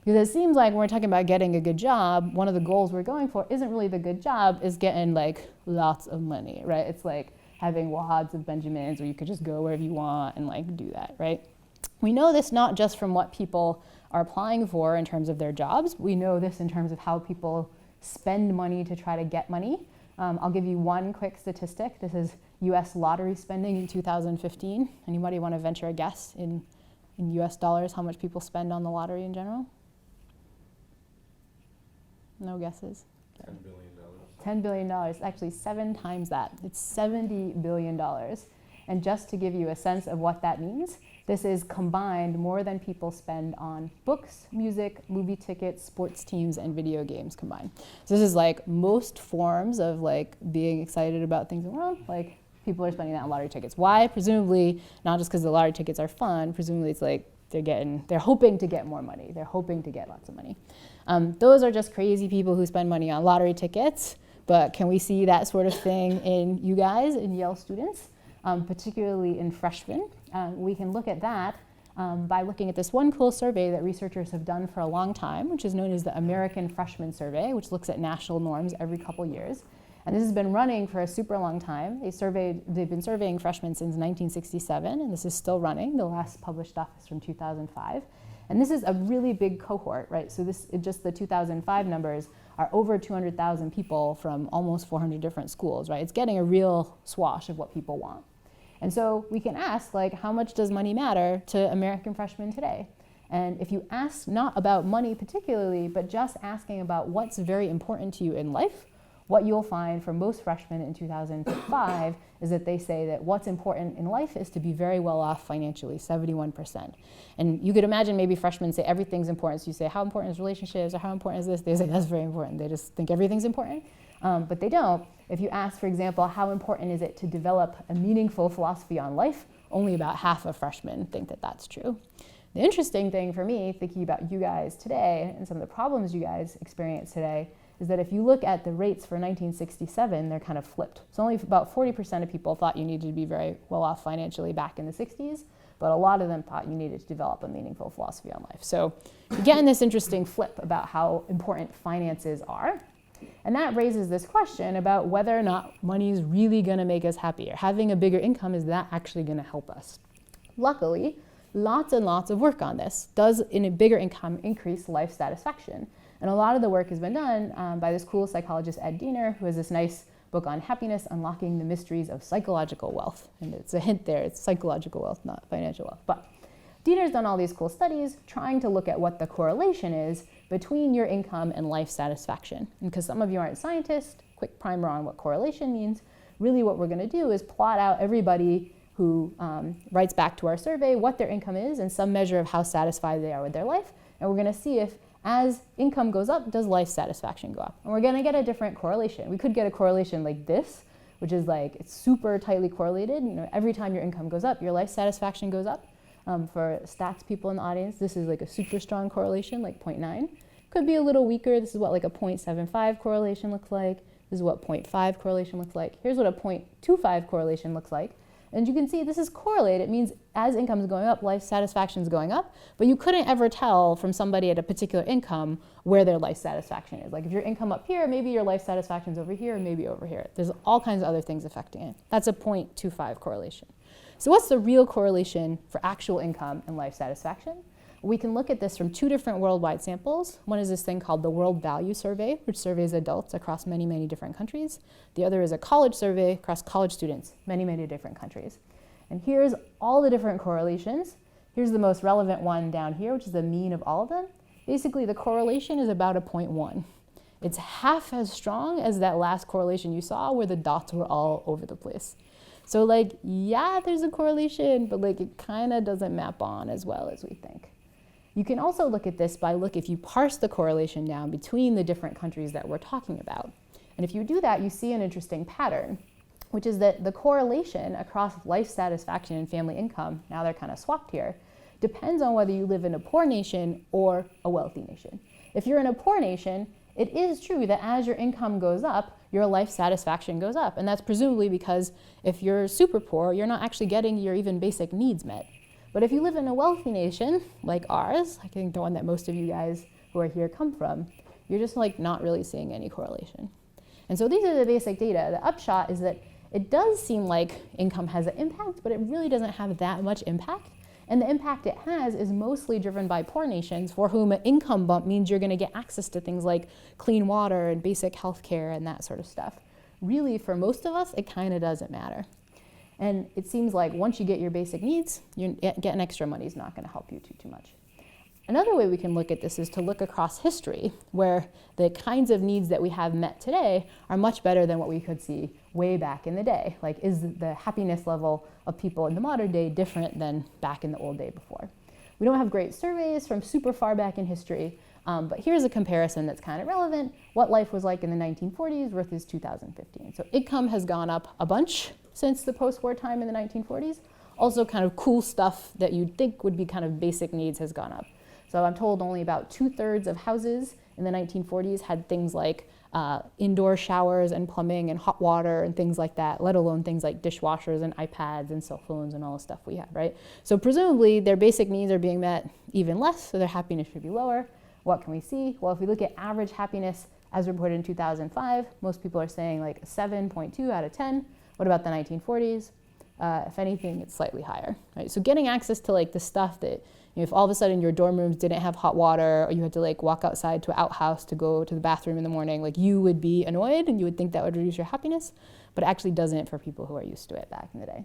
Because it seems like when we're talking about getting a good job, one of the goals we're going for isn't really the good job, is getting like lots of money, right? It's like having wads of Benjamins where you could just go wherever you want and like do that, right? We know this not just from what people are applying for in terms of their jobs. We know this in terms of how people spend money to try to get money. I'll give you one quick statistic. This is US lottery spending in 2015. Anybody want to venture a guess in US dollars how much people spend on the lottery in general? No guesses? $10 billion. $10 billion, actually 7 times that. It's $70 billion. And just to give you a sense of what that means, this is combined more than people spend on books, music, movie tickets, sports teams, and video games combined. So this is like most forms of like being excited about things in the world, like people are spending that on lottery tickets. Why? Presumably, not just because the lottery tickets are fun, presumably it's like they're hoping to get more money. They're hoping to get lots of money. Those are just crazy people who spend money on lottery tickets, but can we see that sort of thing in you guys, in Yale students, particularly in freshmen? We can look at that by looking at this one cool survey that researchers have done for a long time, which is known as the American Freshman Survey, which looks at national norms every couple years. And this has been running for a super long time. They've been surveying freshmen since 1967, and this is still running. The last published stuff is from 2005. And this is a really big cohort, right? So just the 2005 numbers are over 200,000 people from almost 400 different schools, right? It's getting a real swash of what people want. And so we can ask, like, how much does money matter to American freshmen today? And if you ask not about money particularly, but just asking about what's very important to you in life, what you'll find for most freshmen in 2005 is that they say that what's important in life is to be very well off financially, 71%. And you could imagine maybe freshmen say everything's important. So you say, how important is relationships, or how important is this? They say, that's very important. They just think everything's important. But they don't. If you ask, for example, how important is it to develop a meaningful philosophy on life, only about half of freshmen think that that's true. The interesting thing for me, thinking about you guys today and some of the problems you guys experience today, is that if you look at the rates for 1967, they're kind of flipped. So only about 40% of people thought you needed to be very well off financially back in the 60s, but a lot of them thought you needed to develop a meaningful philosophy on life. So you get in this interesting flip about how important finances are. And that raises this question about whether or not money is really going to make us happier. Having a bigger income, is that actually going to help us? Luckily, lots and lots of work on this. Does in a bigger income increase life satisfaction? And a lot of the work has been done by this cool psychologist, Ed Diener, who has this nice book on happiness, unlocking the mysteries of psychological wealth. And it's a hint there, it's psychological wealth, not financial wealth. But Diener's done all these cool studies trying to look at what the correlation is between your income and life satisfaction. And because some of you aren't scientists, quick primer on what correlation means, really what we're going to do is plot out everybody who writes back to our survey what their income is and some measure of how satisfied they are with their life. And we're going to see if as income goes up, does life satisfaction go up? And we're going to get a different correlation. We could get a correlation like this, which is like it's super tightly correlated. You know, every time your income goes up, your life satisfaction goes up. For stats people in the audience, this is like a super strong correlation, like 0.9. Could be a little weaker. This is what like a 0.75 correlation looks like. This is what 0.5 correlation looks like. Here's what a 0.25 correlation looks like. And you can see this is correlated. It means as income is going up, life satisfaction is going up. But you couldn't ever tell from somebody at a particular income where their life satisfaction is. Like if your income up here, maybe your life satisfaction is over here, and maybe over here. There's all kinds of other things affecting it. That's a 0.25 correlation. So what's the real correlation for actual income and life satisfaction? We can look at this from 2 different worldwide samples. One is this thing called the World Value Survey, which surveys adults across many, many different countries. The other is a college survey across college students, many, many different countries. And here's all the different correlations. Here's the most relevant one down here, which is the mean of all of them. Basically, the correlation is about a 0.1. It's half as strong as that last correlation you saw where the dots were all over the place. So like, yeah, there's a correlation, but like it kind of doesn't map on as well as we think. You can also look at this by if you parse the correlation down between the different countries that we're talking about. And if you do that, you see an interesting pattern, which is that the correlation across life satisfaction and family income, now they're kind of swapped here, depends on whether you live in a poor nation or a wealthy nation. If you're in a poor nation, it is true that as your income goes up, your life satisfaction goes up. And that's presumably because if you're super poor, you're not actually getting your even basic needs met. But if you live in a wealthy nation like ours, I think the one that most of you guys who are here come from, you're just like not really seeing any correlation. And so these are the basic data. The upshot is that it does seem like income has an impact, but it really doesn't have that much impact. And the impact it has is mostly driven by poor nations for whom an income bump means you're going to get access to things like clean water and basic health care and that sort of stuff. Really, for most of us, it kind of doesn't matter. And it seems like once you get your basic needs, getting extra money is not going to help you too much. Another way we can look at this is to look across history, where the kinds of needs that we have met today are much better than what we could see way back in the day. Like, is the happiness level of people in the modern day different than back in the old day before? We don't have great surveys from super far back in history, but here's a comparison that's kind of relevant. What life was like in the 1940s versus 2015. So income has gone up a bunch since the post-war time in the 1940s. Also kind of cool stuff that you'd think would be kind of basic needs has gone up. So I'm told only about 2/3 of houses in the 1940s had things like indoor showers and plumbing and hot water and things like that, let alone things like dishwashers and iPads and cell phones and all the stuff we have, right? So presumably their basic needs are being met even less, so their happiness should be lower. What can we see? Well, if we look at average happiness as reported in 2005, most people are saying like 7.2 out of 10. What about the 1940s? If anything, it's slightly higher, right? So getting access to like the stuff that, if all of a sudden your dorm rooms didn't have hot water, or you had to like walk outside to an outhouse to go to the bathroom in the morning, like you would be annoyed and you would think that would reduce your happiness, but it actually doesn't for people who are used to it back in the day.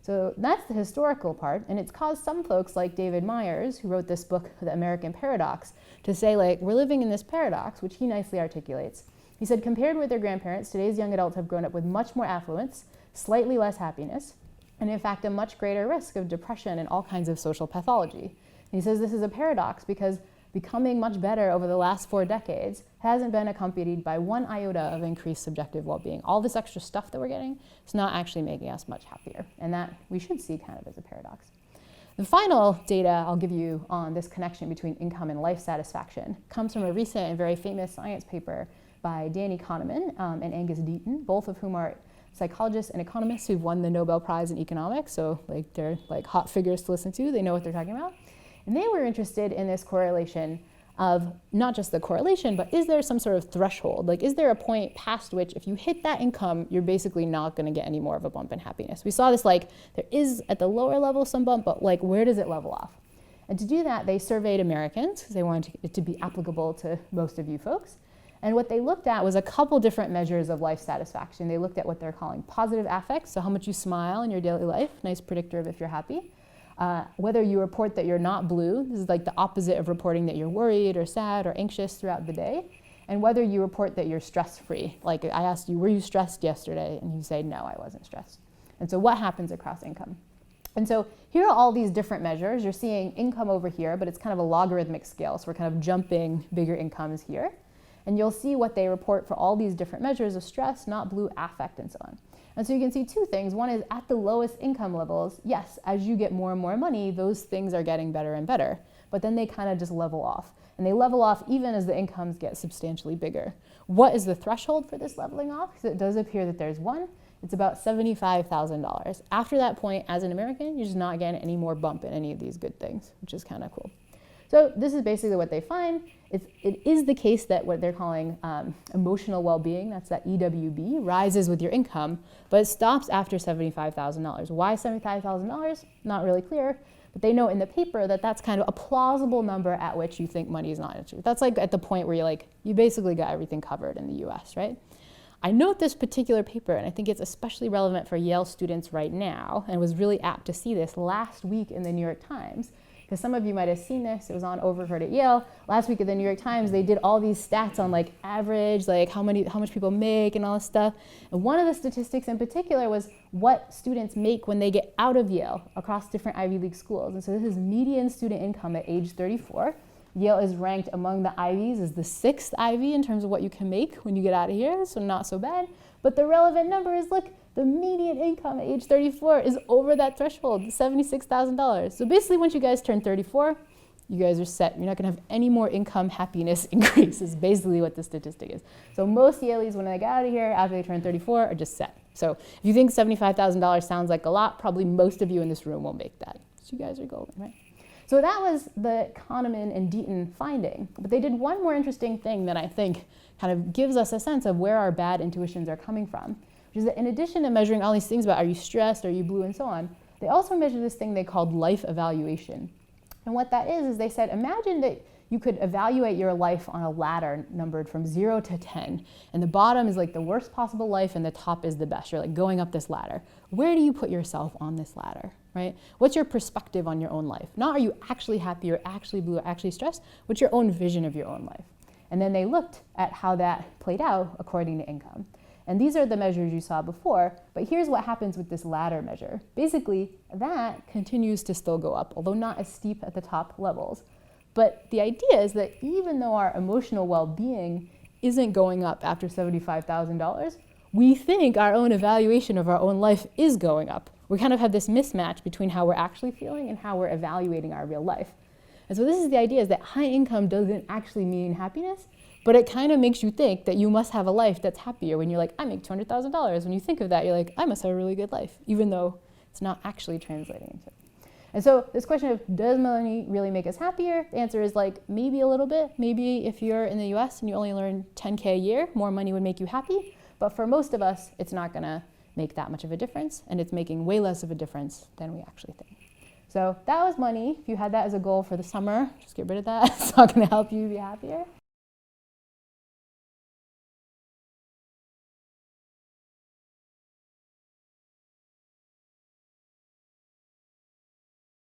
So that's the historical part, and it's caused some folks like David Myers, who wrote this book, The American Paradox, to say like, we're living in this paradox, which he nicely articulates. He said, compared with their grandparents, today's young adults have grown up with much more affluence, slightly less happiness, and in fact, a much greater risk of depression and all kinds of social pathology. And he says this is a paradox because becoming much better over the last 4 decades hasn't been accompanied by one iota of increased subjective well-being. All this extra stuff that we're getting is not actually making us much happier, and that we should see kind of as a paradox. The final data I'll give you on this connection between income and life satisfaction comes from a recent and very famous science paper by Danny Kahneman and Angus Deaton, both of whom are psychologists and economists who've won the Nobel Prize in economics, so like they're like hot figures to listen to, they know what they're talking about. And they were interested in this correlation of not just the correlation, but is there some sort of threshold? Like, is there a point past which if you hit that income, you're basically not gonna get any more of a bump in happiness? We saw this, like, there is at the lower level some bump, but like, where does it level off? And to do that, they surveyed Americans, because they wanted it to be applicable to most of you folks. And what they looked at was a couple different measures of life satisfaction. They looked at what they're calling positive affects, so how much you smile in your daily life, nice predictor of if you're happy. Whether you report that you're not blue, this is like the opposite of reporting that you're worried or sad or anxious throughout the day. And whether you report that you're stress-free. Like I asked you, were you stressed yesterday? And you say, no, I wasn't stressed. And so what happens across income? And so here are all these different measures. You're seeing income over here, but it's kind of a logarithmic scale. So we're kind of jumping bigger incomes here. And you'll see what they report for all these different measures of stress, not blue, affect, and so on. And so you can see two things. One is at the lowest income levels, yes, as you get more and more money, those things are getting better and better. But then they kind of just level off. And they level off even as the incomes get substantially bigger. What is the threshold for this leveling off? Because it does appear that there's one. It's about $75,000. After that point, as an American, you're just not getting any more bump in any of these good things, which is kind of cool. So this is basically what they find. It is the case that what they're calling emotional well-being, that's that EWB, rises with your income, but it stops after $75,000. Why $75,000? Not really clear, but they know in the paper that that's kind of a plausible number at which you think money is not an issue. That's like at the point where you're like, you basically got everything covered in the US, right? I note this particular paper, and I think it's especially relevant for Yale students right now, and was really apt to see this last week in the New York Times, because some of you might have seen this. It was on Overheard at Yale. Last week at the New York Times, they did all these stats on like average, like how much people make and all this stuff. And one of the statistics in particular was what students make when they get out of Yale across different Ivy League schools. And so this is median student income at age 34. Yale is ranked among the Ivies as the 6th Ivy in terms of what you can make when you get out of here, so not so bad. But the relevant number is, look, the median income at age 34 is over that threshold, $76,000. So basically, once you guys turn 34, you guys are set. You're not going to have any more income happiness increase is basically what the statistic is. So most Yalees, when they get out of here, after they turn 34, are just set. So if you think $75,000 sounds like a lot, probably most of you in this room will make that. It's You guys are golden, right? So that was the Kahneman and Deaton finding. But they did one more interesting thing that I think kind of gives us a sense of where our bad intuitions are coming from, which is that in addition to measuring all these things about are you stressed, are you blue, and so on, they also measured this thing they called life evaluation. And what that is they said, imagine that you could evaluate your life on a ladder numbered from 0 to 10. And the bottom is like the worst possible life and the top is the best. You're like going up this ladder. Where do you put yourself on this ladder, right? What's your perspective on your own life? Not are you actually happy or actually blue or actually stressed, what's your own vision of your own life? And then they looked at how that played out according to income. And these are the measures you saw before, but here's what happens with this ladder measure. Basically, that continues to still go up, although not as steep at the top levels. But the idea is that even though our emotional well-being isn't going up after $75,000, we think our own evaluation of our own life is going up. We kind of have this mismatch between how we're actually feeling and how we're evaluating our real life. And so this is the idea, is that high income doesn't actually mean happiness, but it kind of makes you think that you must have a life that's happier when you're like, I make $200,000. When you think of that, you're like, I must have a really good life, even though it's not actually translating into it. And so this question of, does money really make us happier? The answer is like, maybe a little bit. Maybe if you're in the US and you only earn $10K a year, more money would make you happy. But for most of us, it's not gonna make that much of a difference, and it's making way less of a difference than we actually think. So that was money. If you had that as a goal for the summer, just get rid of that. It's not gonna help you be happier.